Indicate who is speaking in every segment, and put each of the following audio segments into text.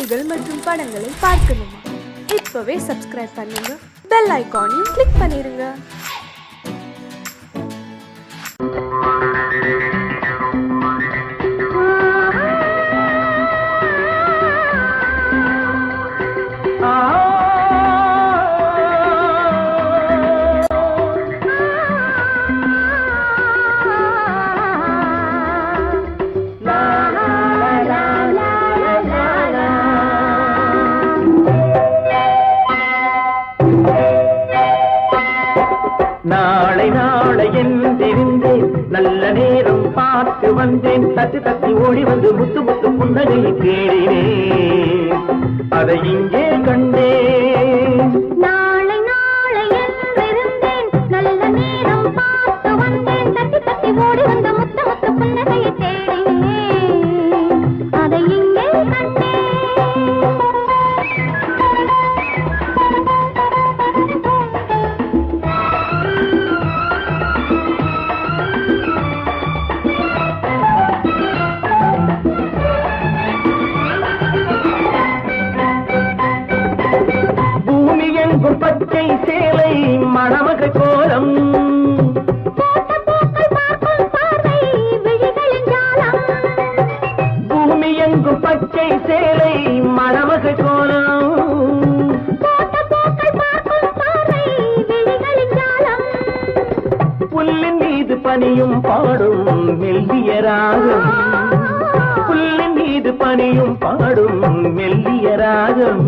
Speaker 1: செய்திகள் மற்றும் படங்களை பார்க்கணுமா? இப்பவே சப்ஸ்கிரைப் பண்ணுங்க, பெல் ஐகானையும் கிளிக் பண்ணிருங்க.
Speaker 2: நாளை நாளை என்றிருந்தேன், நல்ல நேரம் பார்த்து வந்தேன். தட்டி தட்டி ஓடி வந்து முத்து முத்து புன்னகையை தேடினேன், அதை இங்கே கண்டேன்.
Speaker 3: நாளை நாளை என்றிருந்தேன், நல்ல நேரம் பார்த்து வந்தேன். தட்டி தட்டி ஓடி வந்து முத்து முத்து புன்னகையை தேடினேன், அதை இங்கே கண்டேன்.
Speaker 2: பச்சை சேலை மணமக கோலம், பூமி எங்கும் பச்சை சேலை மணமக கோலம், புல்லின் மீது பனியும் பாடும் மெல்லிய ராகம், புல்லின் மீது பனியும் பாடும் மெல்லிய ராகம்.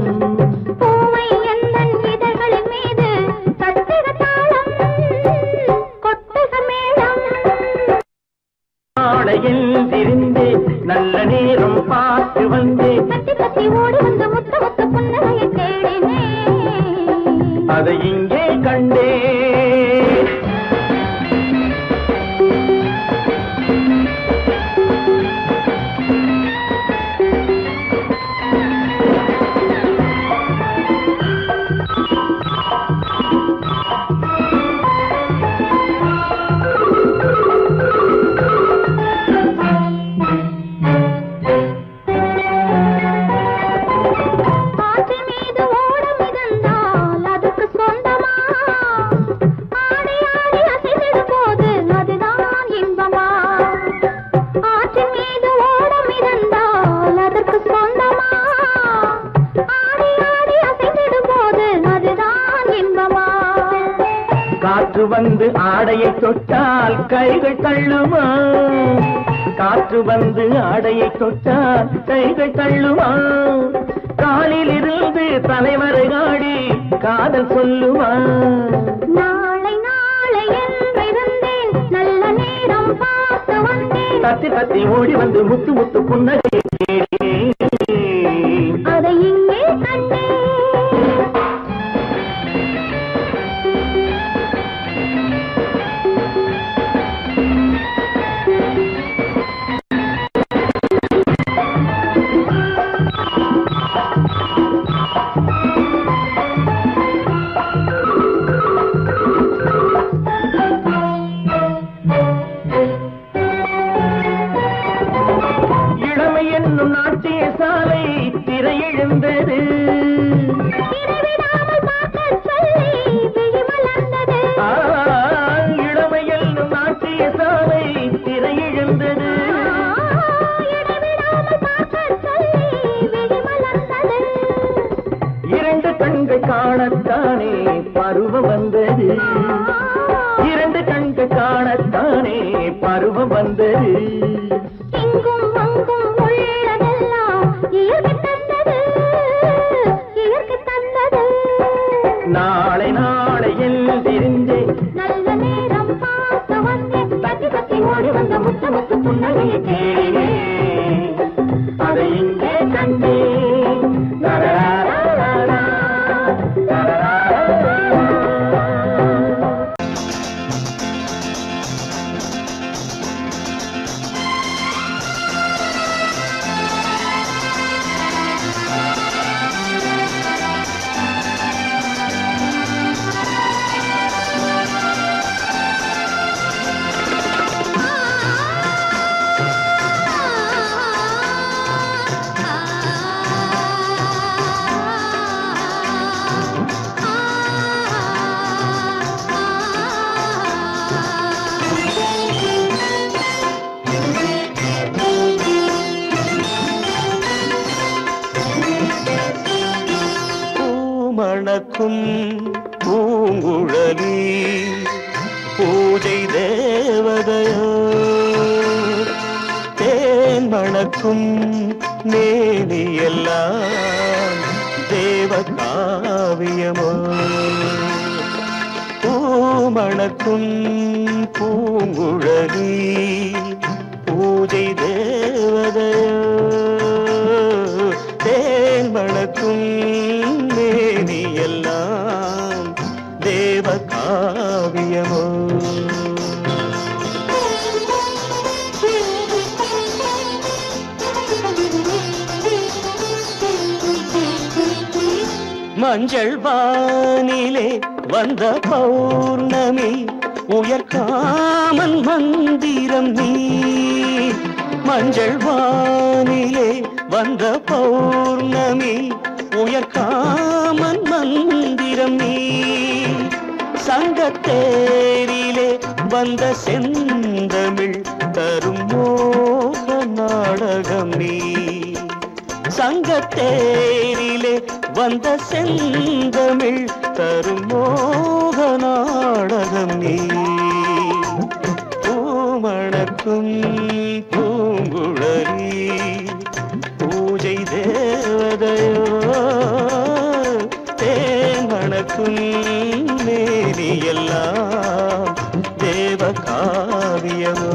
Speaker 2: எழுந்திருந்தேன், நல்ல நேரம் பார்த்து வந்தேன்.
Speaker 3: தட்டி தட்டி ஓடி வந்து முத்து முத்து புன்னகையை தேடினேன்,
Speaker 2: அதை இங்கே கண்டேன். காற்று வந்து ஆடையை தொட்டால் கைகள் தள்ளுமா, காற்று வந்து ஆடையை தொட்டால் கைகள் தள்ளுமா, காலில் இருந்து தலைவரை ஆடி காதல் சொல்லுமா.
Speaker 3: நாளை நாளை என்றிருந்தேன், நல்ல நேரம் பார்த்து வந்தேன்.
Speaker 2: தத்தி தத்தி ஓடி வந்து முத்து முத்து புன்னகையை தேடினேன்,
Speaker 3: அதை இங்கே கண்டேன்.
Speaker 2: நாட்டிய சாலை திரையெழுந்தது, இளமையில் நாட்டிய சாலை திரையெழுந்தது, இரண்டு கண்கள் காணத்தானே பருவம் வந்தது, இரண்டு கண்கள் காணத்தானே பருவம் வந்தது. நாளை நாளை எழுந்திருந்தேன்,
Speaker 3: நல்ல நேரம் பார்த்து வந்தேன்.
Speaker 2: தட்டி தட்டி ஓடி வந்த முத்து முத்து புன்னகையை தேடினேன், அதை இங்கே கண்டேன்.
Speaker 4: பூமணக்கும் பூங்குழலி பூஜை தேவதையோ தேன் மணக்கும் மேனியெல்லாம் தேவ காவியமோ பூமணக்கும் பூங்குழலி பூஜை தேவதையோ தேன் மணக்கும் மேனியெல்லாம் தேவ காவியமோ மஞ்சள் வானிலே வந்த பௌர்ணமி உயர்காமன் மந்திரம் நீ மஞ்சள் வானிலே வந்த பௌர்ணமி உயர்காமன் மந்திரம் நீ சங்கத்தேரிலே வந்த செந்தமிழ் தரும் மோக நாடகம் நீ சங்கத்தேரிலே வந்த செந்தமிழ் தரும் மோக நாடகம் நீ பூமணக்கும் பூங்குழலி பூஜை தேவதையோ தேன் மணக்கும் மேனியெல்லாம் தேவ காவியமோ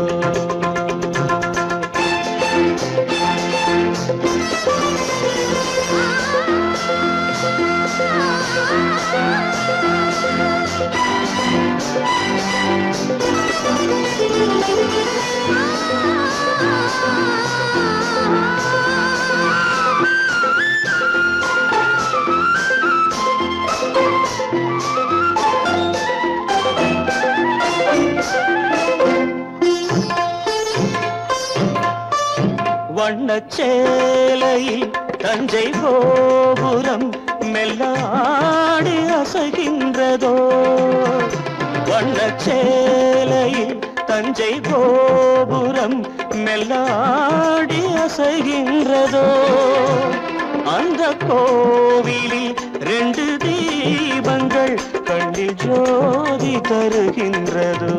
Speaker 4: வண்ணச்சேலையில் தஞ்சை கோபுரம் மெல்லாடி அசைகின்றதோ வண்ணச்சேலையில் தஞ்சை கோபுரம் மெல்லாடி அசைகின்றதோ அந்த கோவிலில் 2 தீபங்கள் கண்ணில் ஜோதி தருகின்றதோ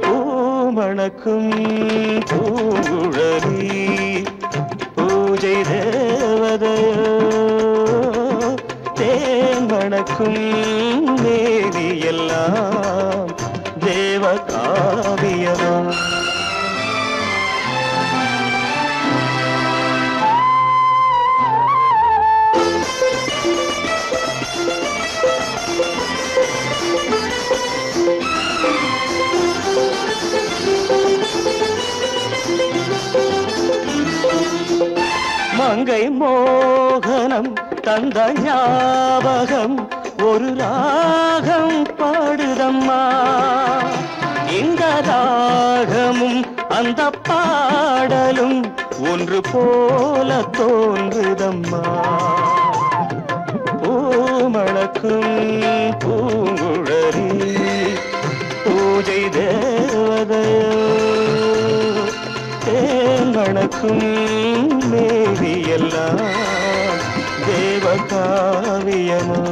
Speaker 4: பூமணக்கும் பூங்குழலி பூஜை தேவதையோ தேன் மணக்கும் மேனியெல்லாம் தேவ காவியமோ மங்கை மோகனம் தந்த ஞாபகம் ஒரு ராகம் பாடுதம்மா இந்த ராகமும் அந்த பாடலும் ஒன்று போல தோன்றுதம்மா பூமணக்கும் பூங்குழலி பூஜை தேவதையோ தேன் மணக்கும் மேவியெல்லாம் தேவ காவியமோ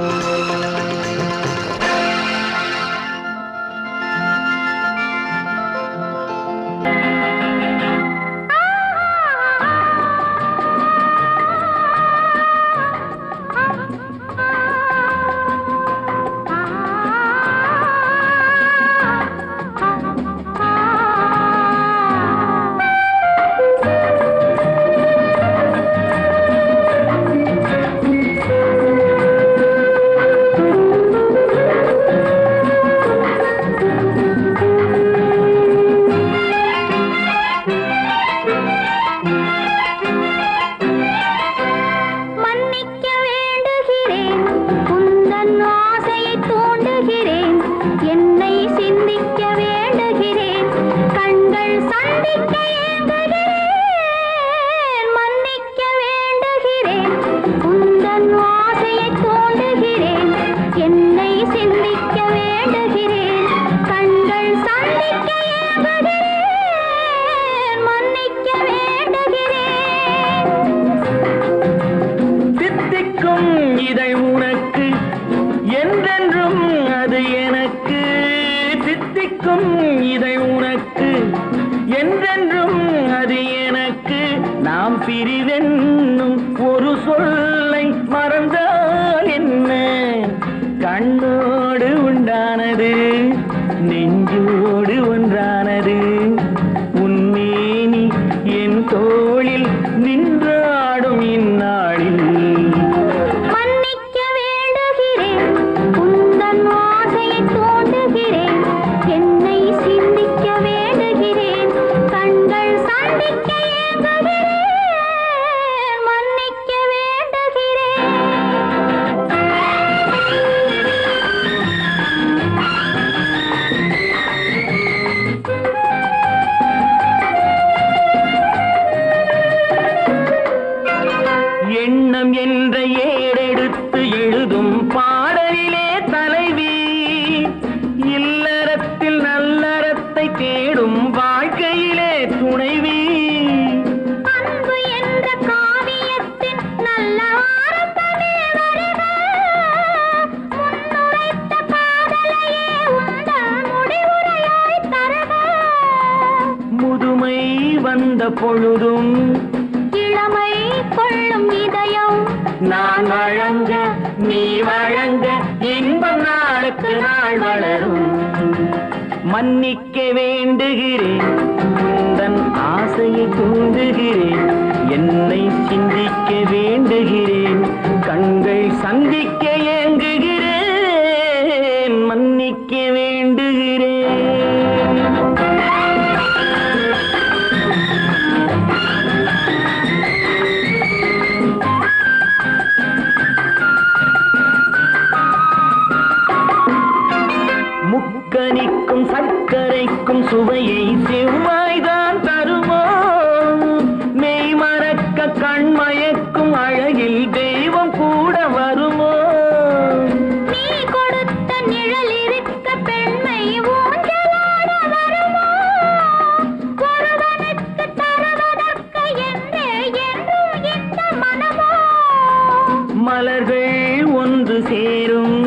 Speaker 2: என்னும் ஒரு சொல்லை மறந்தால் என்ன? கண்ணோடு உண்டானது நெஞ்சோடு ஒன்றானது. உன்மேனி என் தோளில் நின்றாடும் இந்நாளில்
Speaker 3: மன்னிக்க வேண்டுகிறேன், உந்தன் ஆசையை தூண்டுகிறேன், என்னை சிந்திக்க வேண்டுகிறேன், கண்கள் சந்திக்க ஏங்குகிறேன், மன்னிக்க வேண்டுகிறேன்.
Speaker 2: எண்ணம் என்ற ஏடெடுத்து எழுதும் பாடலிலே தலைவி, இல்லறத்தில் நல்லறத்தை தேடும் வாழ்க்கையிலே துணைவி.
Speaker 3: அன்பு என்ற காவியத்தின் நல்ல வார்த்தையே வருக, முன்னுரைத்த காதலையே உந்தன் முடிவுரையாய் தருக.
Speaker 2: முதுமை வந்த பொழுதும்
Speaker 3: இளமை கொள்ளும் இதயம்
Speaker 2: நான் வழங்க நீ வழங்க இன்பம் நாளுக்கு நாள் வளரும். மன்னிக்க வேண்டுகிறேன், உந்தன் ஆசையை தூண்டுகிறேன், என்னை சிந்திக்க வேண்டுகிறேன், கண்கள் சந்திக்க ஏங்குகிறேன், மன்னிக்க வேண்டுகிறேன். முக்கனிக்கும் சர்க்கரைக்கும் சுவையை செவ்வாய்தான் தருமோ? மெய் மறக்க கண்மயக்கும் அழகில் தெய்வம் கூட வருமோ?
Speaker 3: நீ கொடுத்த நிழல் இருக்க பெண்மை ஊஞ்சலாட வருமோ? ஒருவனுக்கு தருவதற்கு என்றே என்றும் இந்த மனமோ?
Speaker 2: மலர்கள் ஒன்று சேரும்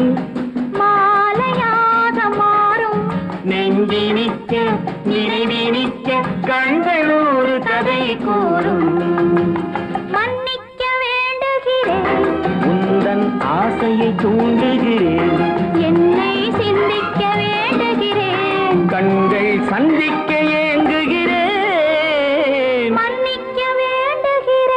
Speaker 3: மாலையாக மாறும்
Speaker 2: நெஞ்சினிக்க நினைவினிக்க கண்கள் ஒரு கதை கூறும்.
Speaker 3: மன்னிக்க வேண்டுகிறேன்,
Speaker 2: உந்தன் ஆசையை தூண்டுகிறேன்,
Speaker 3: என்னை சிந்திக்க வேண்டுகிறேன்,
Speaker 2: கண்கள் சந்திக்க ஏங்குகிறேன்,
Speaker 3: மன்னிக்க வேண்டுகிறேன்.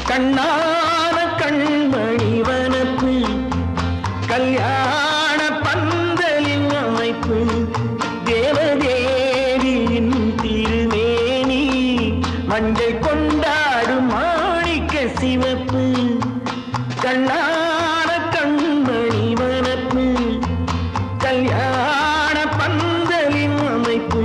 Speaker 2: கண்ணான கண்மணி வனப்பு கல்யாண பந்தலின் அமைப்பு தேவதேவியின் திருமேனி மஞ்சள் கொண்டாடும் மாணிக்க சிவப்பு கண்ணான கண்மணி வனப்பு கல்யாண பந்தலின் அமைப்பு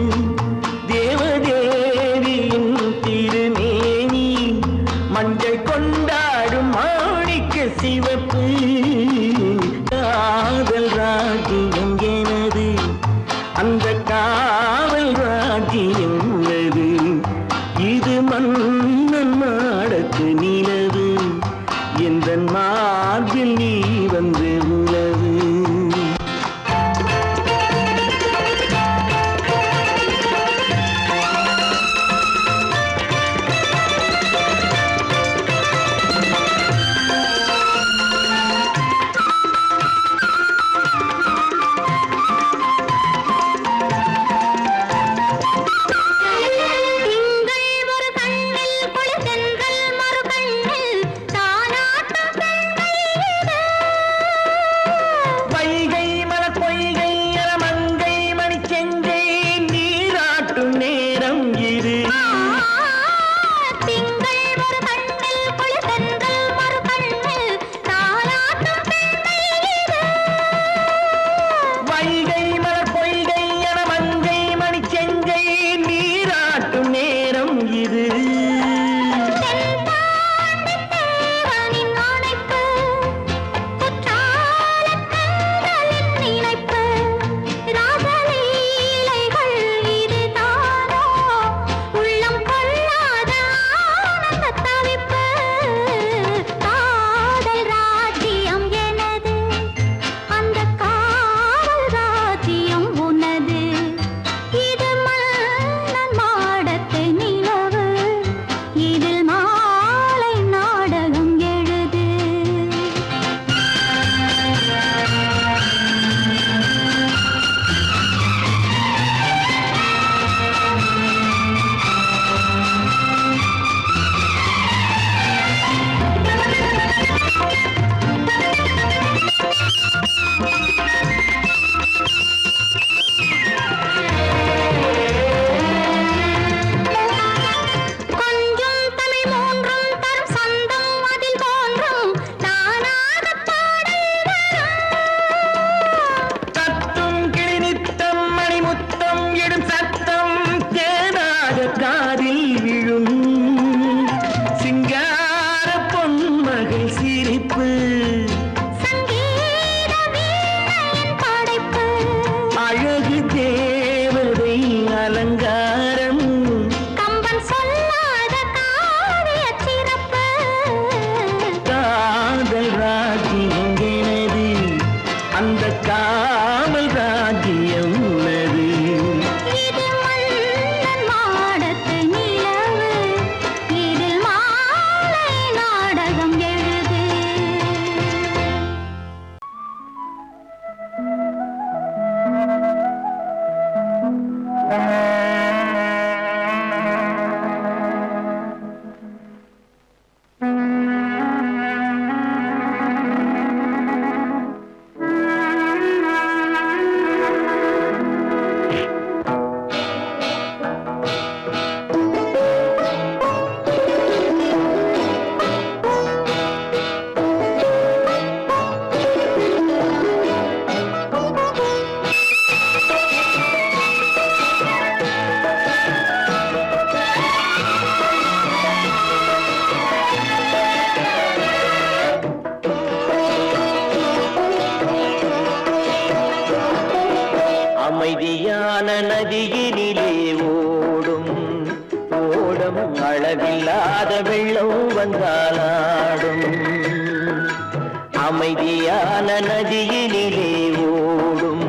Speaker 4: நதியினிலே ஓடும்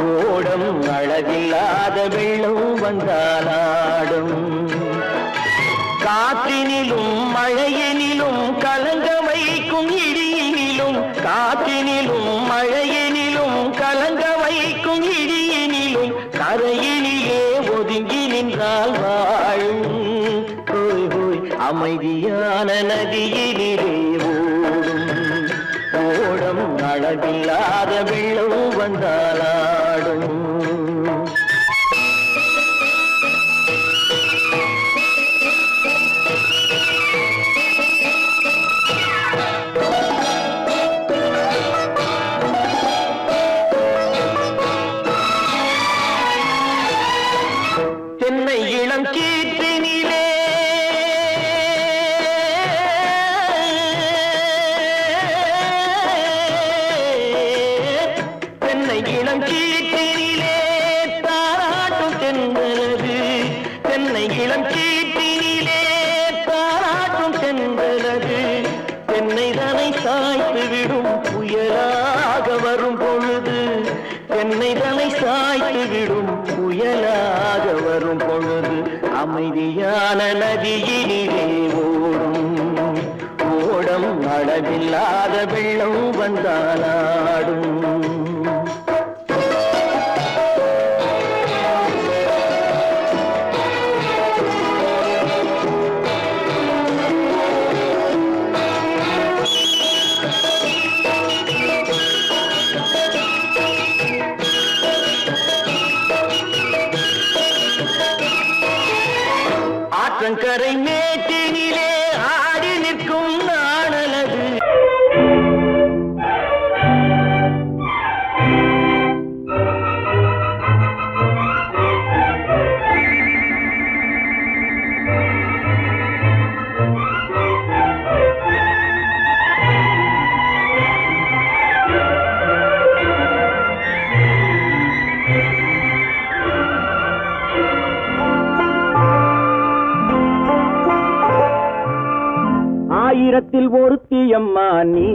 Speaker 4: ஓடம் அளவில்லாத வெள்ளம் வந்தாலாடும் காற்றினிலும் மழையினிலும் கலங்க வைக்கும் இடியினிலும் காற்றினிலும் மழையினிலும் கலங்க வைக்கும் இடியினிலும் கரையினிலே ஒதுங்கி நின்றால் வாழும் ஹோய் ஹோய் அமைதியான நதியினிலே ஓடும் ஓடம் அளவில்லாத வெள்ளம் வந்தாலாடும் தென்னை இளம் கீற்றினிலே தென்னை இளம் கீற்றினிலே தாராட்டும் தென்றலது தென்னை இளம் கீற்றினிலே தாராட்டும் தென்றலது தென்னை தனை சாய்த்து விடும் புயலாக வரும் பொழுது தென்னை தனை சாய்த்து விடும் புயலாக வரும் பொழுது அமைதியான நதியினிலே ஓடும் ஓடம் அளவில்லாத வெள்ளம் வந்தாலாடும் ஆற்றங்கரை மேட்டினிலே ஆடி நிற்கும் நாணலது ஆயிரத்தில் ஒருத்தியம்மா நீ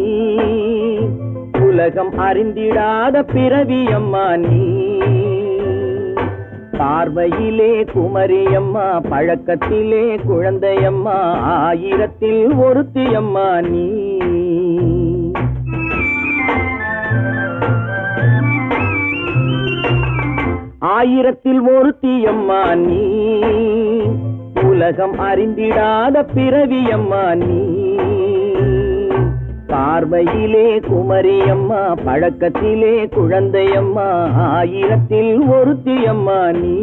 Speaker 4: உலகம் அறிந்திடாத பிறவியம்மா நீ பார்வையிலே குமரியம்மா பழக்கத்திலே குழந்தையம்மா ஆயிரத்தில் ஒருத்தியம்மா நீ ஆயிரத்தில் ஒருத்தியம்மா நீ உலகம் அறிந்திடாத பிறவியம்மா நீ பார்வையிலே குமரியம்மா பழக்கத்திலே குழந்தையம்மா ஆயிரத்தில் ஒருத்தியம்மா நீ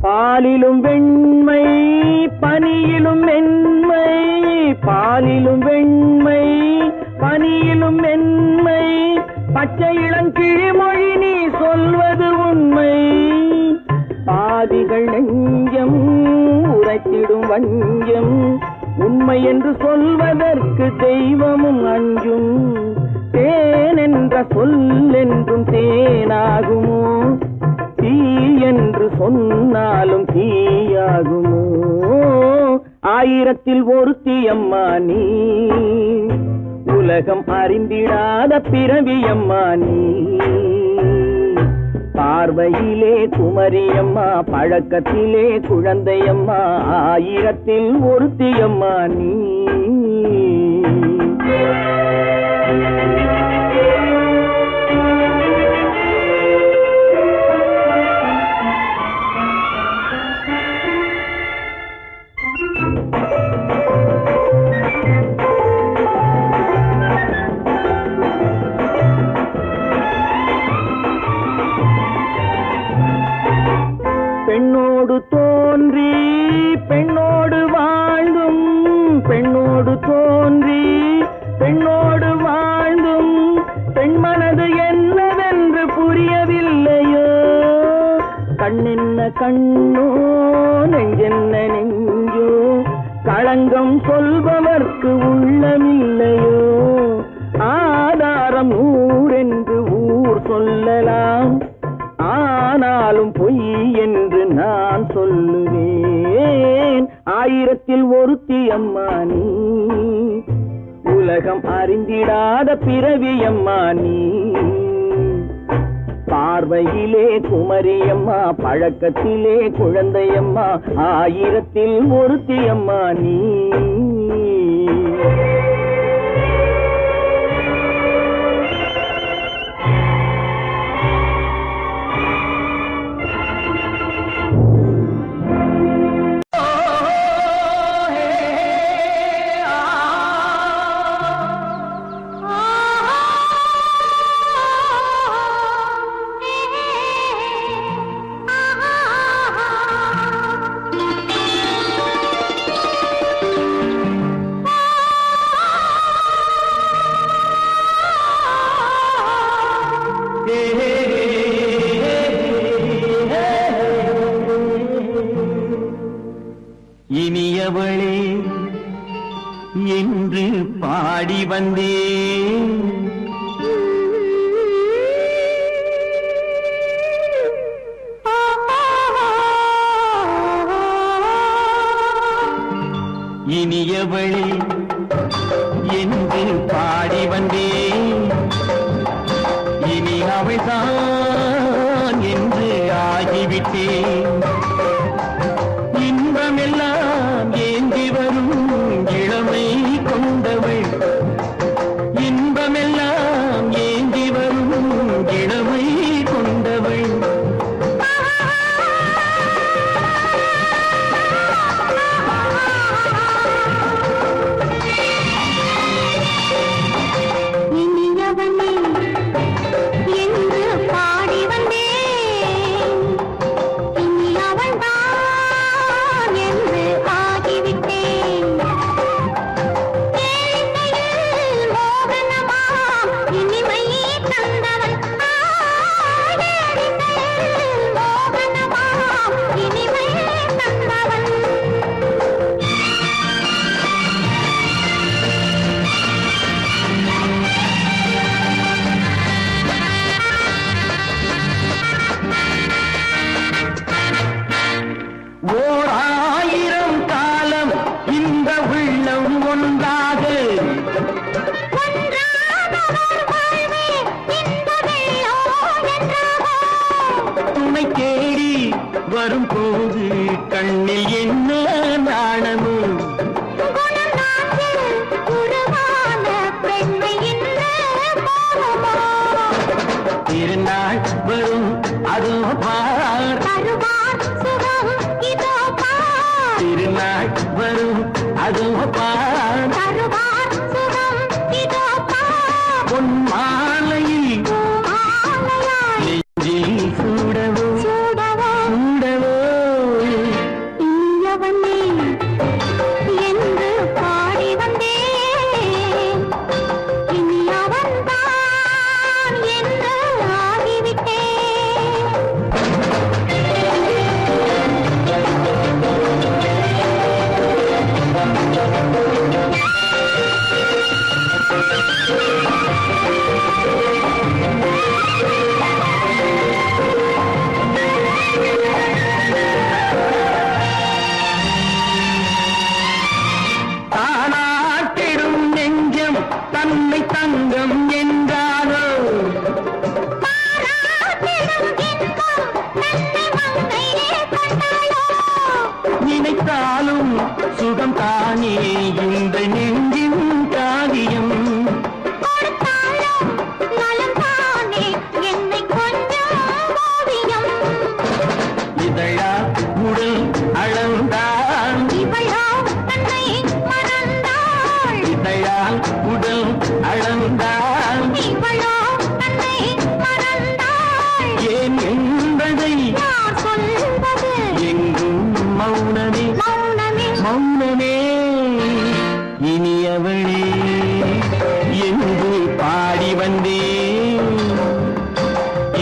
Speaker 4: பாலிலும் வெண்மை பனியிலும் மென்மை பாலிலும் வெண்மை பனியிலும் மென்மை பச்சை இளங்கிழிமொழி நீ சொல்வது உண்மை பாதிகள் நெஞ்சம் உரைத்திடும் வஞ்சம் உண்மை என்று சொல்வதற்கு தெய்வமும் அஞ்சும் தேன் என்ற சொல் என்றும் தேனாகுமோ தீ என்று சொன்னாலும் தீயாகுமோ ஆயிரத்தில் ஒருத்தியம்மா நீ உலகம் அறிந்திடாத பிறவியம்மா நீ பார்வையிலே குமரியம்மா பழக்கத்திலே குழந்தையம்மா ஆயிரத்தில் ஒருத்தியம்மா நீ பெண்ணோடு தோன்றி பெண்ணோடு வாழ்ந்தும் பெண்ணோடு தோன்றி பெண்ணோடு வாழ்ந்தும் பெண் மனது என்னவென்று புரியவில்லையோ கண்ணென்ன கண்ணோ களங்கம் சொல்பவர்க்கு உள்ளமில்லையோ ஆதாரம் ஊரென்று ஊர் சொல்லலாம் ஆனாலும் பொய் என்று நான் சொல்லுவேன் ஆயிரத்தில் ஒருத்தி அம்மா நீ உலகம் அறிந்திடாத பிறவி அம்மா நீ பார்வையிலே குமரியம்மா பழக்கத்திலே குழந்தையம்மா ஆயிரத்தில் ஒருத்தி அம்மா நீ இனியவளே என்று பாடி வந்தேன் இனியவளே என்று பாடி வந்தேன் இனி அவள்தான் என்று ஆகிவிட்டேன் இன்பமெல்லாம் ஏந்தி வரும் இளமை கொண்டவள் இன்பமெல்லாம் ஏந்தி வரும் இளமை கொண்டவள்
Speaker 3: இனியவனே என்று பாடி வந்தேன் இனி அவள்தான் என்று ஆகிவிட்டேன் ஏழையில் மோகனமா இனிமை தந்தவன் ஏழையில் மோகனமா இனிமை தந்தவன்
Speaker 4: ஓர் ஆயிரம் காலம் இந்த உள்ளம் ஒன்றாக துணை தேடி வரும் போது கண்ணில் என்ன நாணமும் திருநாள் வரும் அதோ பார் திருநாள் வரும் அதோ பார் பொன் மாலையில் நெஞ்சில் சூடவோ சூடவோ
Speaker 3: என்று பாடி வந்தேன் இனி அவன்தான் என்று ஆகிவிட்டேன்
Speaker 4: தானாட்டிடும் நெஞ்சம் தன்னை தங்கம் என்றாரோ நினைத்தாலும் சுகம் தானே இந்த நெஞ்சின் காரியம் இதழா உடல் அளந்தான் இதழால் உடல் அளந்தான் ஏன் என்பதை எங்கும் மௌனமே மௌனமே இனியவளே என்று பாடி வந்தேன்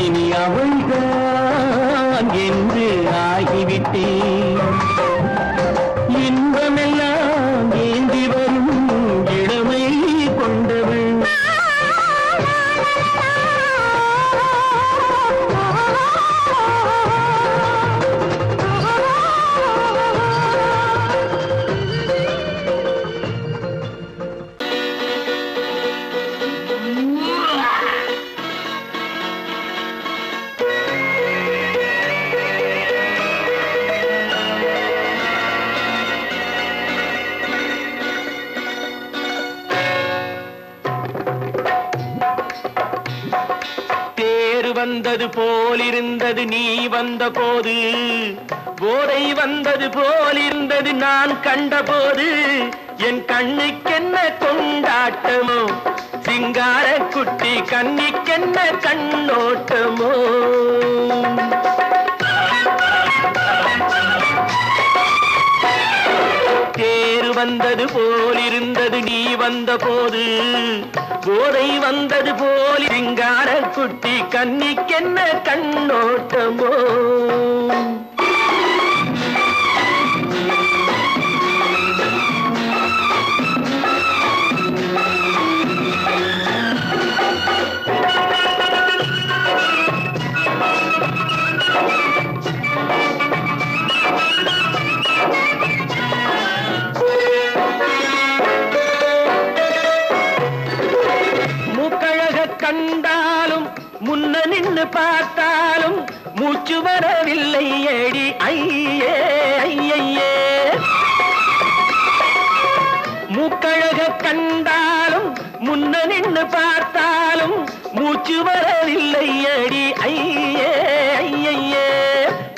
Speaker 4: இனி அவள்தான் என்று ஆகிவிட்டேன் இன்பமெல்லாம் வந்தது போலிருந்தது நீ வந்த போது, போதை வந்தது போலிருந்தது நான் கண்டபோது, என் கண்ணுக்கென்ன கொண்டாட்டமோ, சிங்கார குட்டி கண்ணிக்கென்ன கண்ணோட்டமோ. தேர் வந்தது போலிருந்தது நீ வந்த போது, போதை வந்தது போல் சிங்கார குட்டி கண்ணிக்கென்ன கண்ணோட்டமோ. கண்டாலும் முன்ன நின்று பார்த்தாலும் மூச்சு வரவில்லை ஏடி ஐயே ஐயே. மூக்கழக கண்டாலும் முன்ன நின்று பார்த்தாலும் மூச்சு வரவில்லை ஏடி ஐயே ஐயே.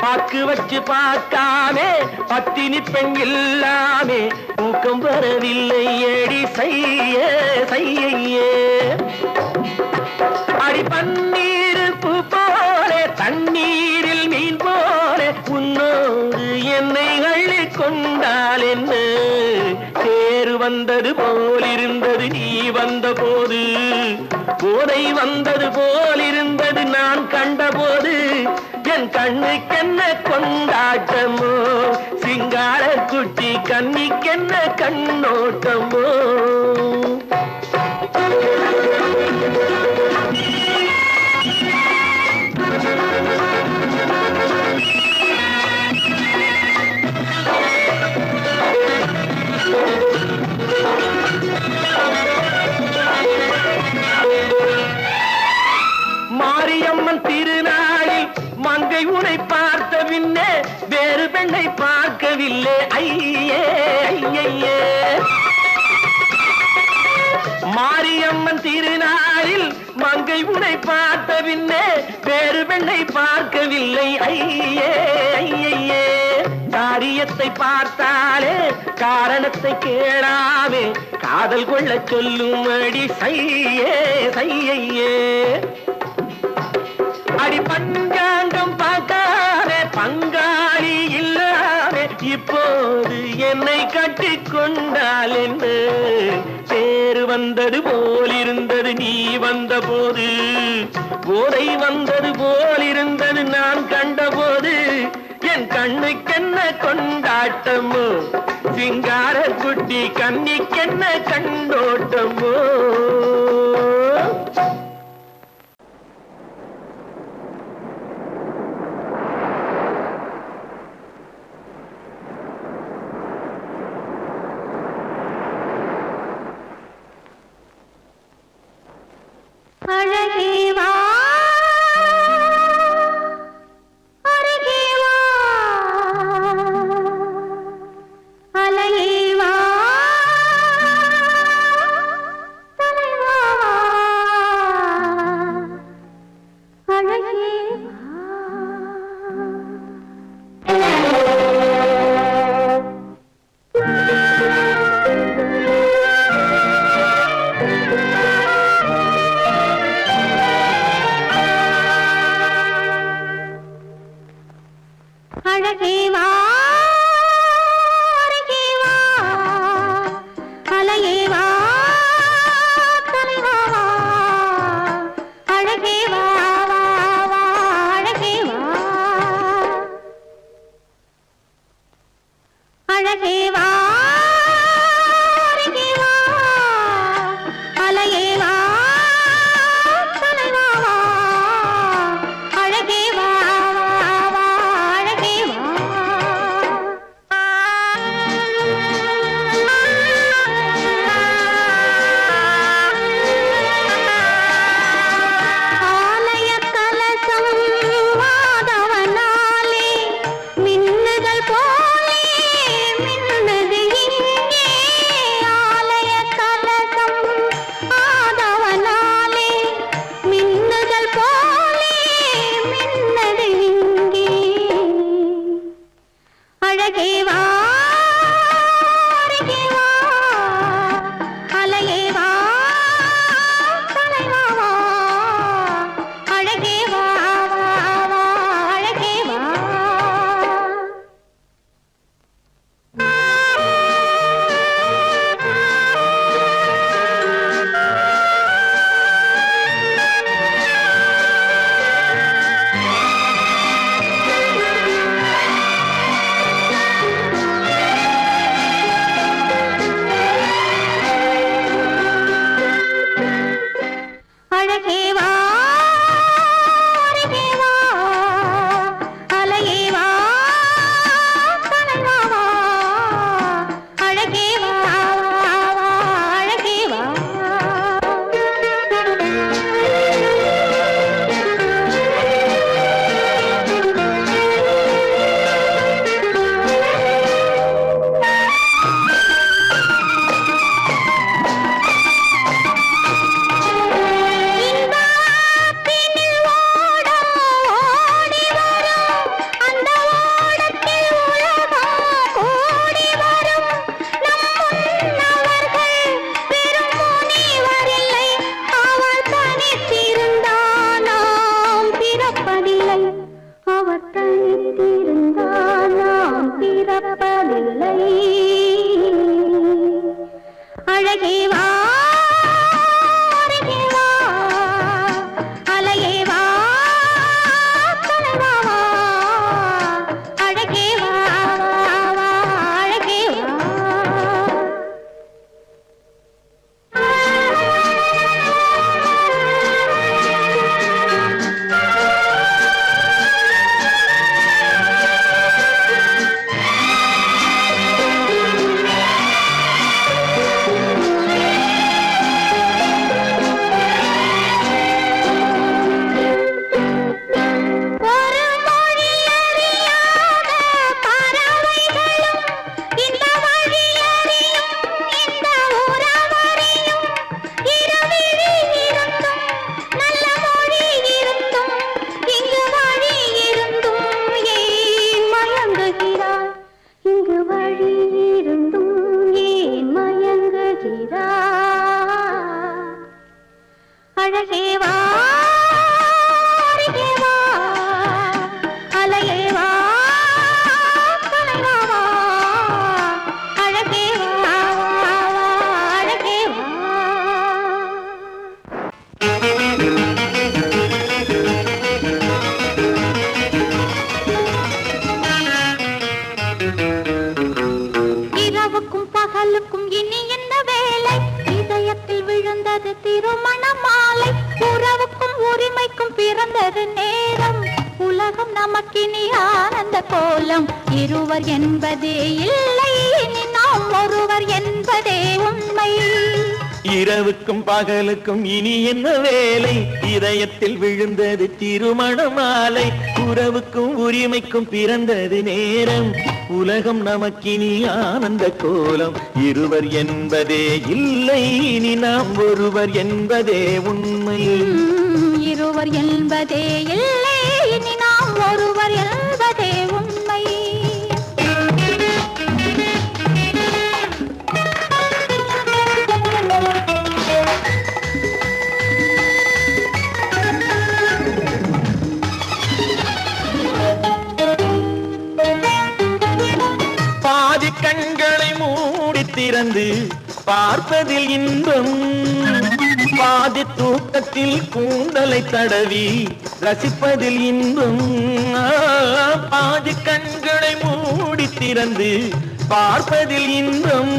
Speaker 4: பாக்கு வச்சு பார்க்காமே பத்தினி பெண் இல்லாமே தூக்கம் வரவில்லை ஏடி செய்ய செய்யே. அடி பன்னீர் பூ போல தண்ணீரில் மீன் போல உன்னோடு என்னை அள்ளி கொண்டால் என்ன. தேர் வந்தது போலிருந்தது நீ வந்த போது, போதை வந்தது போலிருந்தது நான் கண்டபோது, என் கண்ணுக்கென்ன கொண்டாட்டமோ, சிங்கார குட்டி கண்ணிக்கென்ன கண்ணோட்டமோ. மாரியம்மன் திருநாளில் மங்கை உனை பார்த்த பின்னே வேறு பெண்ணை பார்க்கவில்லை ஐயே ஐயே. மாரியம்மன் திருநாளில் மங்கை உனை பார்த்த பின்னே வேறு பெண்ணை பார்க்கவில்லை ஐயே ஐயே. காரியத்தை பார்த்தாலே காரணத்தை கேளாமே காதல் கொள்ள சொல்லும் அடி செய்யே செய்யே. அடி பஞ்சாங்கம் பார்க்காதே பங்காளி இல்லாமே இப்போது என்னை கட்டி கொண்டால் என்று. தேர் வந்தது போலிருந்தது நீ வந்த போது, போதை வந்தது போலிருந்தது நான் கண்டபோது, என் கண்ணுக்கென்ன கொண்டாட்டமோ, சிங்கார குட்டி கண்ணிக்கென்ன கண்டோட்டமோ.
Speaker 3: அழகேவா அழகேவா அலையேவா தலைவா அழகேவா. அழகேவா அருகேவா அலையேவா கலைவாவா அழகேவா அழகேவா இரவுக்கும் பகலுக்கும் இனி என்ன வேலை இதயத்தில் விழுந்தது திருமண மாலை உறவுக்கும் உரிமைக்கும் பிறந்தது நேரம் உலகம் நமக்கினி ஆனந்த கோலம் இருவர் என்பதே இல்லை இனி நாம் ஒருவர் என்பதே உண்மை
Speaker 4: இரவுக்கும் பகலுக்கும் இனி என்ன வேலை இதயத்தில் விழுந்தது திருமண மாலை உறவுக்கும் உரிமைக்கும் பிறந்தது நேரம் உலகம் நமக்கினி ஆனந்த கோலம் இருவர் என்பதே இல்லை இனி நாம் ஒருவர் என்பதே உண்மை
Speaker 3: இருவர் என்பதே இல்லை இனி நாம் ஒருவர் என்பதே உண்மை
Speaker 4: பாதி கண்களை மூடி திறந்து பார்ப்பதில் இன்பம் பாதி தூக்கத்தில் கூந்தலை தடவி ரசிப்பதில் இன்பம் பாதி கண்களை மூடி திறந்து பார்ப்பதில் இன்பம்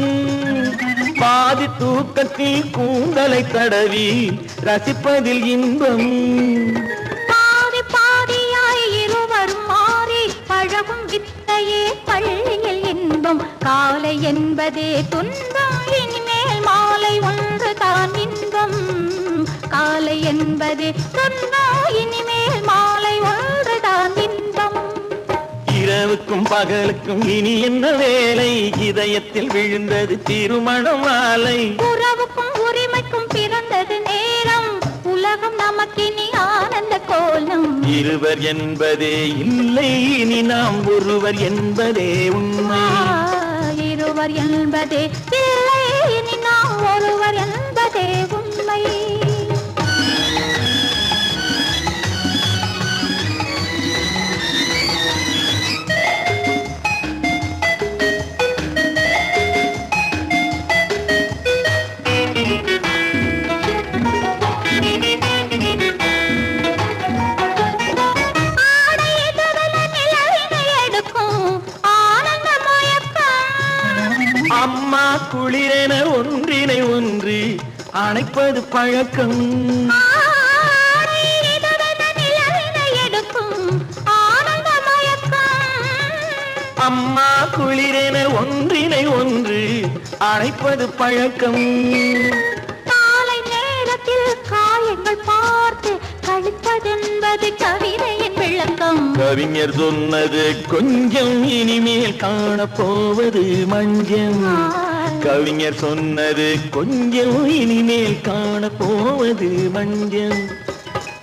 Speaker 4: பாதி தூக்கத்தில் கூந்தலை தடவி ரசிப்பதில் இன்பம்
Speaker 3: பாதி பாதியாய் இருவரும் மாறி பழகும் வித்தையே பள்ளியில் இன்பம் காலை என்பதே துன்பம் இனிமேல் மாலை ஒன்று தான் இன்பம் காலை என்பதே துன்பம் இனிமேல் மாலை ஒன்று தான் இன்பம்
Speaker 4: இரவுக்கும் பகலுக்கும் இனி என்ன வேலை இதயத்தில் விழுந்தது திருமண மாலை
Speaker 3: உறவுக்கும் உரிமைக்கும் பிறந்தது நேரம் உலகம் நமக்கினி ஆனந்த கோலம்
Speaker 4: இருவர் என்பதே இல்லை இனி நாம் ஒருவர் என்பதே உண்மை
Speaker 3: இருவர் என்பதே இல்லை இனி நாம் ஒருவர் என்பதே உண்மை
Speaker 4: அம்மா குளிரென ஒன்றினை ஒன்று அணைப்பது பழக்கம் அம்மா குளிரென ஒன்றினை ஒன்று அணைப்பது பழக்கம்
Speaker 3: காலை நேரத்தில் காயங்கள் பார்த்து கழிப்பதென்பது கவிதையின் விளக்கம்
Speaker 4: கவிஞர் சொன்னது கொஞ்சம் இனிமேல் காணப்போவது மஞ்சம் கவிஞர் சொன்னது கொஞ்சம் இனிமேல் காணப்போவது மஞ்சம்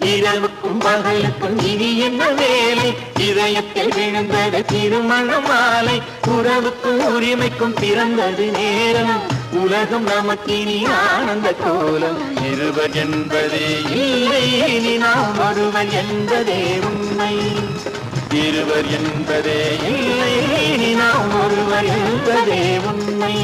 Speaker 4: இரவுக்கும் பகலுக்கும் இனி என்ன வேலை இதயத்தில் விழுந்தது திருமண மாலை உறவுக்கும் உரிமைக்கும் பிறந்தது நேரம் உலகம் நமக்கினி ஆனந்த கோலம் இருவர் என்பதே இல்லை இனி நாம் ஒருவர் என்பதே உண்மை இருவர் என்பதே இல்லை இனி நாம் ஒருவர் என்பதே உண்மை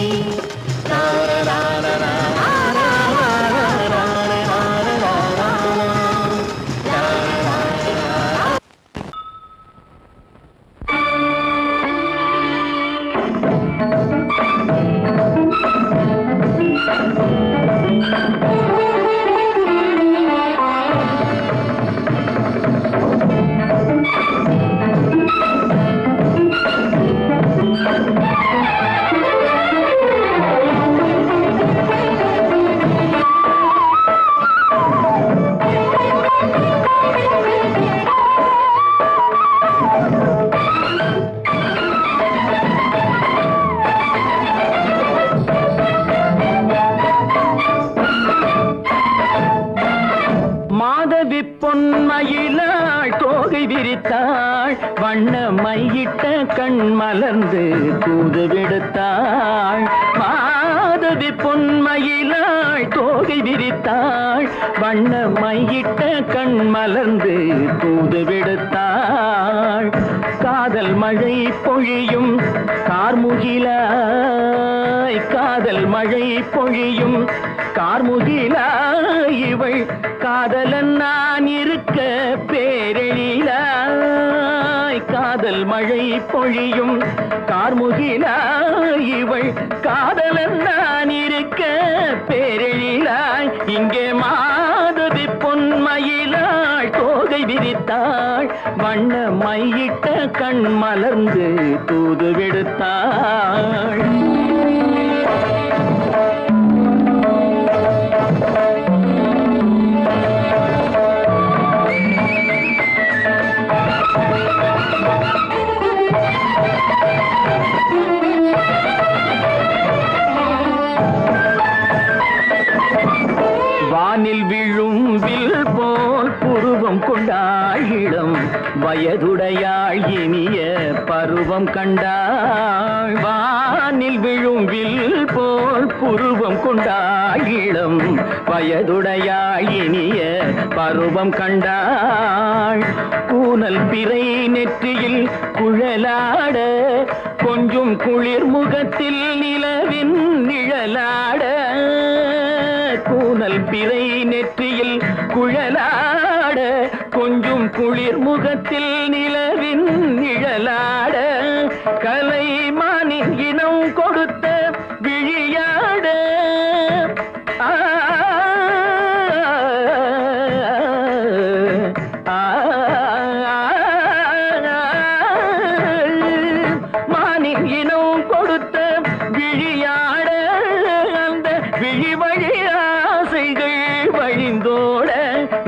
Speaker 4: பொன்மயிலாள் தோகை விரித்தாள் வண்ண மையிட்ட கண் மலர்ந்து தூது விடுத்தாள் மாத மாதவி பொன்மயிலாள் தோகை விரித்தாள் வண்ண மையிட்ட கண் மலர்ந்து தூது விடுத்தாள் காதல் மழை பொழியும் கார்முகிலாய் காதல் மழை பொழியும் கார்முகிலாய் இவள் காதலன் நான் இருக்க பேரெழிலாய் காதல் மழை பொழியும் கார்முகிலாய் இவள் காதலன் நான் இருக்க பேரெழிலாய் இங்கே மாதவி பொன்மயிலாள் தோகை விரித்தாள் வண்ண மையிட்ட கண் மலர்ந்து தூது விடுத்தாள் வானில் விழும் வில் போல் புருவம் கொண்டாள் இளம் வயதுடையாள் இனிய பருவம் கண்டாள் வானில் விழும் வில் போல் புருவம் கொண்டாள் இளம் வயதுடையாள் இனிய பருவம் கண்டாள் கூனல் பிறை நெற்றியில் குழலாட கொஞ்சம் குளிர் முகத்தில் நிலவின் நிழலாட கூனல் பிறை நெற்றியில் குழலாட கொஞ்சம் குளிர் முகத்தில் நிலவின் நிழலாட கலைமானின் இனம் கொடுத்த விழியாட மானின் இனம் கொடுத்த விழியாட அந்த விழி வழி ஆசைகள் வழிந்தோட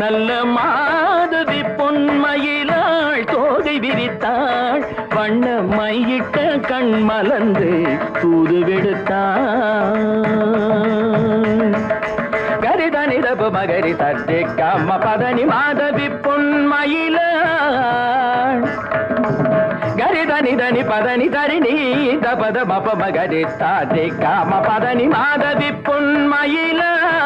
Speaker 4: நல்ல மாதவி பொன்மயிலாள் தோகை விரித்தாள் வண்ண மையிட்ட கண் மலர்ந்து தூது விடுத்தாள் கரிதனிரப மகரி சர்ஜே கம்ம பதனி மாதவி பொன்மயிலாள் கரிதனி தனி பதனி தரிணி தபத மப மகரி சாதே காம பதனி மாதவி பொன்மயிலாள்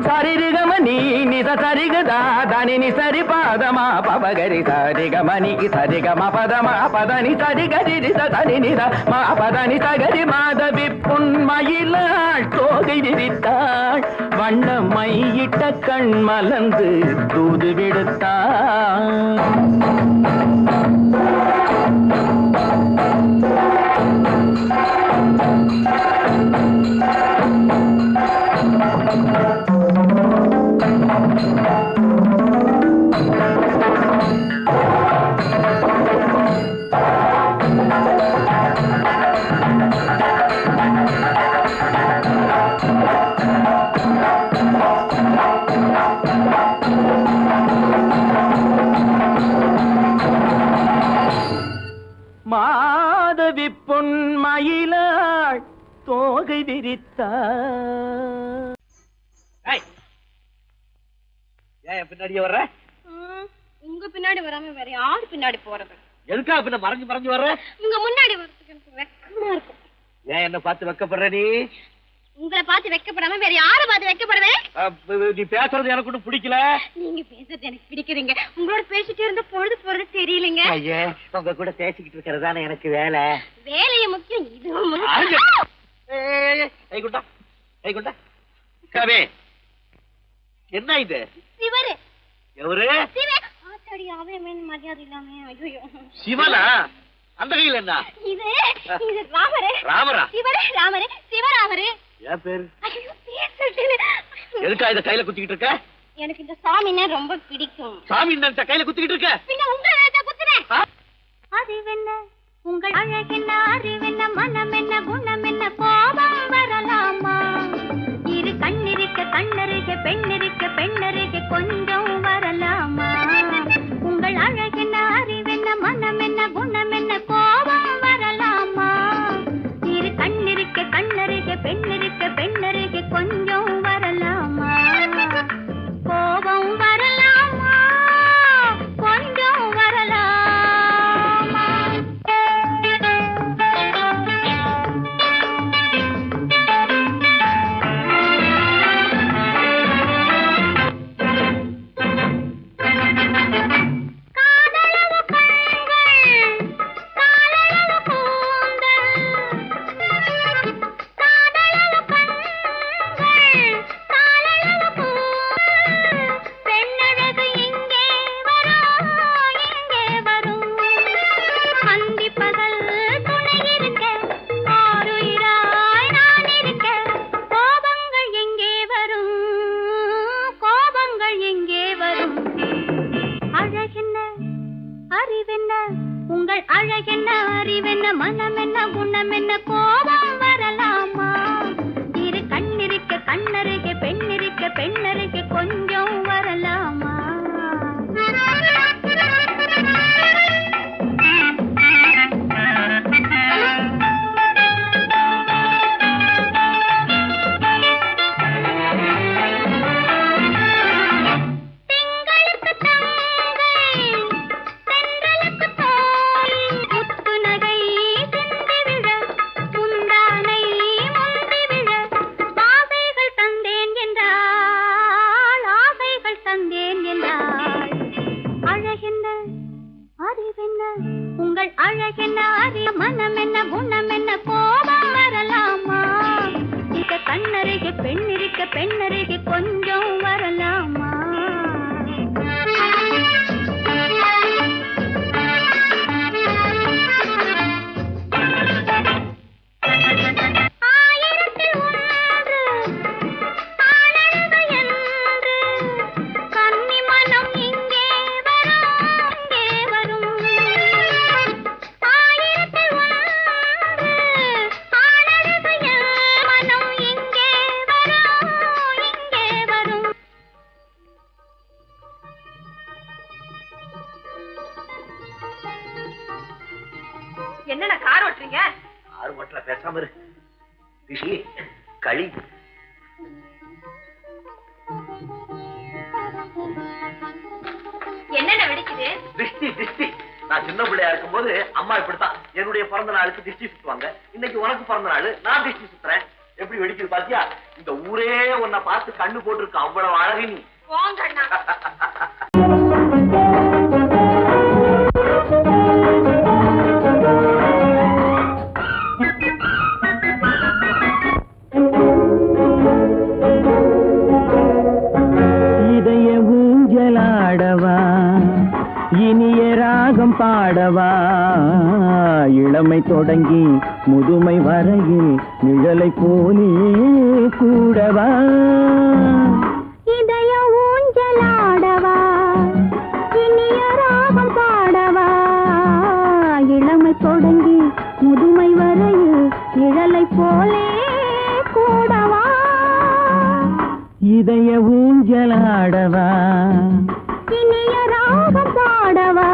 Speaker 4: சரிகமணி நித சரிகதா தனி நி சரி பாதமா பவகரி சரிகமணி சரிகம பதமா பதனி சரிகரி தனி நித மா பதனி சகரி மாதவி பொன்மயிலாள் தோகை விரித்தாள் வண்ண மையிட்ட கண் மலர்ந்து தூது விடுத்தாள் மாதவி பொன்மயிலாள் தோகை விரித்தாள்
Speaker 5: ஏன் பின்னாடியே வர்ற?
Speaker 3: உங்க பின்னாடி வராம வேற யாரு பின்னாடி போறது?
Speaker 5: எதுக்கா பின்ன மறைஞ்சு மறைஞ்சு வர்ற?
Speaker 3: உங்க முன்னாடி வரதுக்கு எனக்கு வெக்கமா இருக்கும்.
Speaker 5: ஏன் என்ன பார்த்து வெக்கப்படுற நீ?
Speaker 3: உங்களை பார்த்து வெக்கப்படாம வேற யாரை பார்த்து வெக்கப்படுவேன்?
Speaker 5: நீ பேசுறது எனக்கு ஒன்றும் பிடிக்கல.
Speaker 3: நீங்க பேசுறது எனக்கு பிடிக்கிறீங்க. உங்களோட பேசிட்டே இருந்த பொழுது போறது தெரியலங்க.
Speaker 5: ஐயே, உங்க கூட பேசிக்கிட்டு இருக்கிறதானே எனக்கு வேலை.
Speaker 3: வேலைய முக்கியம், இதுவும்
Speaker 5: முக்கியம். கவே, என்ன இது?
Speaker 3: சிவரு.
Speaker 5: எவரு?
Speaker 3: ஆத்தாடி, அவன் மரியாதை இல்லாம. ஐயோ,
Speaker 5: சிவனா? அந்த கையில் என்ன?
Speaker 3: இது ராமரு.
Speaker 5: ராமரா?
Speaker 3: சிவரு ராமரு, சிவராமரு.
Speaker 5: ஏன் பேரு?
Speaker 3: ஐயோ, பேர் சொல்லிட்டேன்.
Speaker 5: எதுக்கா இத கையில குத்திக்கிட்டு இருக்க?
Speaker 3: எனக்கு இந்த சாமின்னா ரொம்ப பிடிக்கும்.
Speaker 5: சாமி இந்த கையில குத்திக்கிட்டு இருக்க?
Speaker 3: பின்ன உங்களை குத்துறேன். அறிவென்ன உங்கள் அழகென்ன, அறிவென்ன மனம் என்ன, குணம் என்ன, கோபம் வரலாமா? இரு கண்ணிருக்க கண்ணருக, பெண்ணிருக்க பெண்ணருக, கொஞ்சம் வரலாமா? உங்கள் அழகென்ன, அறிவென்ன மனம் என்ன, குணம் என்ன, கோபம் வரலாமா? இரு கண்ணிருக்க கண்ணருக, பெண்ணிருக்க பெண்ணருக, கொஞ்சம் வரலாமா? கோபம் வரலாமா, கொஞ்சம் வரலாமா? பெண்ணருகே கொஞ்சம் வரலாமா? உங்கள் அழகென்ன அறிய மனம் என்ன குணம் என்ன கோபம் வரலாமா? இந்த கண்ணருகே பெண்ணிருக்க பெண்ணருகே கொஞ்சம் வரலாமா?
Speaker 6: என்னடா கார் ஓட்டுறீங்க?
Speaker 5: ஆறு மட்டல பேசாம இரு. திஷி களி
Speaker 6: என்னென்ன வெடிக்குது?
Speaker 5: திஷ்டி திஷ்டி. நான் சின்ன பிள்ளையா இருக்கும்போது அம்மா இப்படித்தான் என்னுடைய பிறந்த நாளுக்கு திஷ்டி சுத்துவாங்க. இன்னைக்கு உனக்கு பிறந்த நாள், நான் திஷ்டி சுத்துறேன். எப்படி வெடிக்குது பாத்தியா? இந்த ஊரே உன்னை பார்த்து கண்ணு போட்டிருக்கு. அவ்வளவு அழகு நீ.
Speaker 6: போங்கண்ணா.
Speaker 4: இனிய ராகம் பாடவா, இளமை தொடங்கி முதுமை வரையில் நிழலை போலே கூடவா,
Speaker 3: இதய ஊஞ்சலாடவா, இனிய ராகம் பாடவா, இளமை தொடங்கி முதுமை வரையில் நிழலை போலே கூடவா,
Speaker 4: இதய ஊஞ்சலாடவா,
Speaker 3: இனிய ராகம் பாடவா.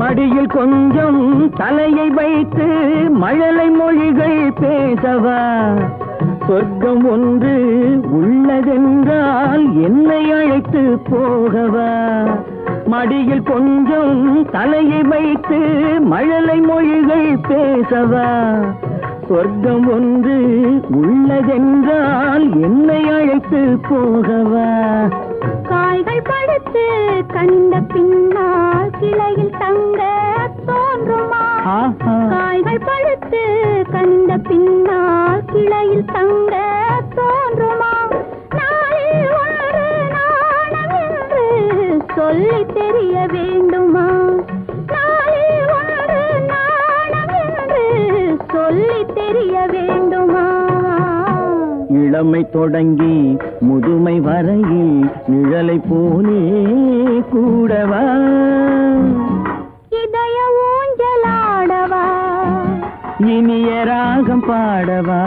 Speaker 4: மடியில் கொஞ்சம் தலையை வைத்து மழலை மொழிகள் பேசவா, சொர்க்கம் ஒன்று உள்ளதென்றால் என்னை அழைத்து போகவா, மடியில் கொஞ்சம் தலையை வைத்து மழலை மொழிகள் பேசவா, சொர்க்கம் ஒன்று உள்ளதென்றால் என்னை அழைத்து போகவா,
Speaker 3: காய்கள் படுத்து கண்ட பின்னால் கிளையில் தங்க தோன்றுமா, காய்கள் படுத்து கண்ட பின்னால் கிளையில் தங்க தோன்றுமா, நாளில் ஒரு நாணம் என்று சொல்லி தெரிய வேண்டுமா, நாளில் ஒரு நாணம் என்று சொல்லி தெரிய வேண்டுமா,
Speaker 4: இளமை தொடங்கி முதுமை வரையில் நிழலை போலே கூடவா,
Speaker 3: இதய ஊஞ்சலாடவா,
Speaker 4: இனிய ராகம் பாடவா,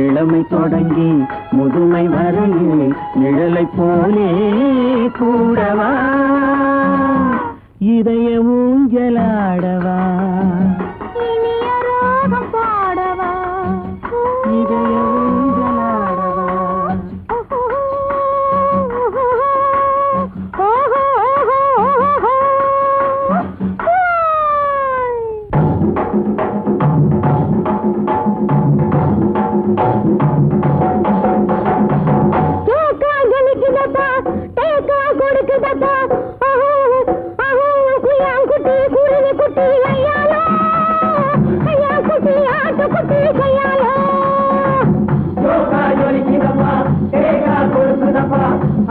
Speaker 4: இளமை தொடங்கி முதுமை வரையில் நிழலை போலே கூடவா, இதய ஊஞ்சலாடவா,
Speaker 3: இனிய ராகம் பாடவா,
Speaker 4: இதய
Speaker 3: குட்டி குட்டி ஐயாலோ ஐயா குட்டி ஆட்டு குட்டி கையாலோ
Speaker 2: ஜோக்கா ஜொலிக்குதப்பா தேகா கொடுக்குதப்பா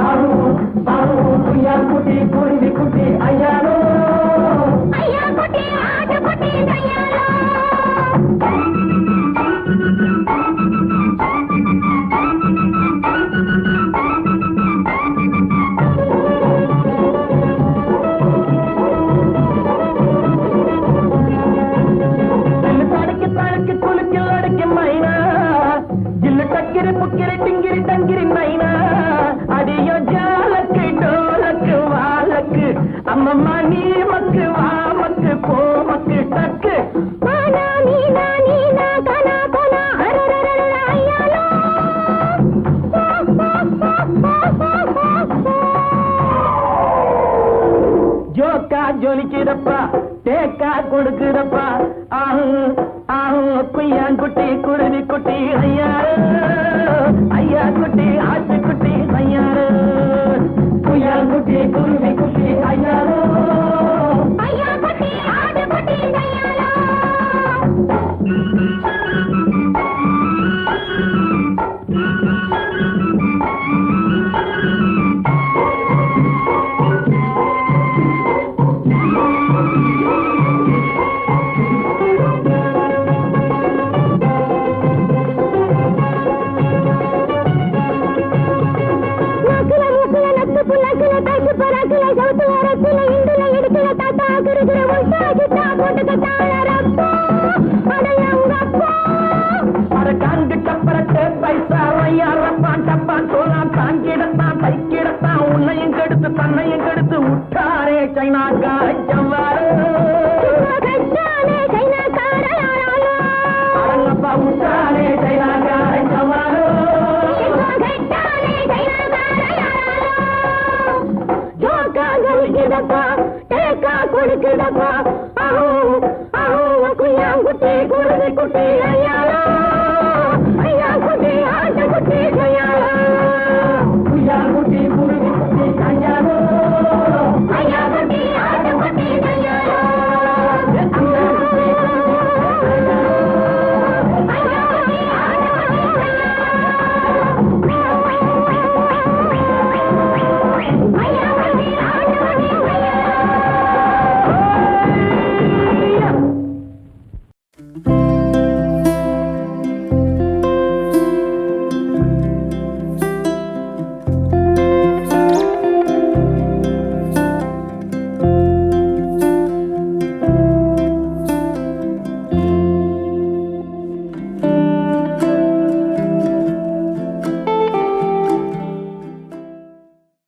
Speaker 2: ஆகும் பாகும் குய்யா குட்டி குருவி குட்டி ஐயாலோ
Speaker 3: ஐயா குட்டி ஆட்டு குட்டி கையாலோ
Speaker 2: புக்கிரி டிங்கிரி டங்கிரி மைனா அடியோ ஜாலக்கு டோலக்கு வாலக்கு அம்மம்மா நீ மக்கு வா மக்கு போ மக்கு டக்கு
Speaker 3: மானா நீனா நீனா கனா கனா அரரரர ஐயாலோ
Speaker 2: ஜோக்கா ஜொலிக்குதப்பா தேக்கா கொடுக்குதப்பா ஆஹு ஆஹு குய்யாங்குட்டி குருவி குட்டி ஐயாரு ஐயா குட்டி ஆட்டு குட்டி ஐயாரு குய்யாங்குட்டி குருவி குட்டி ஐயாரு
Speaker 3: ஐயா குட்டி ஆட்டு குட்டி கையாலோ புல்லாக்கில தாக்கி பராக்கில சவுத்துல ரத்தில இந்துல இடுக்கில தாத்தா கிருகிற உள்டா கிட்டா போட்டுக்க தாளரப்பா அடையங்கப்பா
Speaker 2: அட காங்கு டப்பரட்டு பைசா வையாரப்பான் டப்பான் சோலாம் தாங்கிடத்தான் தைக்கிடத்தான் உன்னையும் கெடுத்து தன்னையும் கெடுத்து உட்டாரே சைனாக்கா ஜவ்வாறு அடங்கப்பா உட்டாரே சைனாக்கா ஜவ்வாறு
Speaker 3: தேக்கா கொடுக்குதப்பா ஆஹோ ஆஹோ குய்யாங்குட்டி குருவி குட்டி ஐயா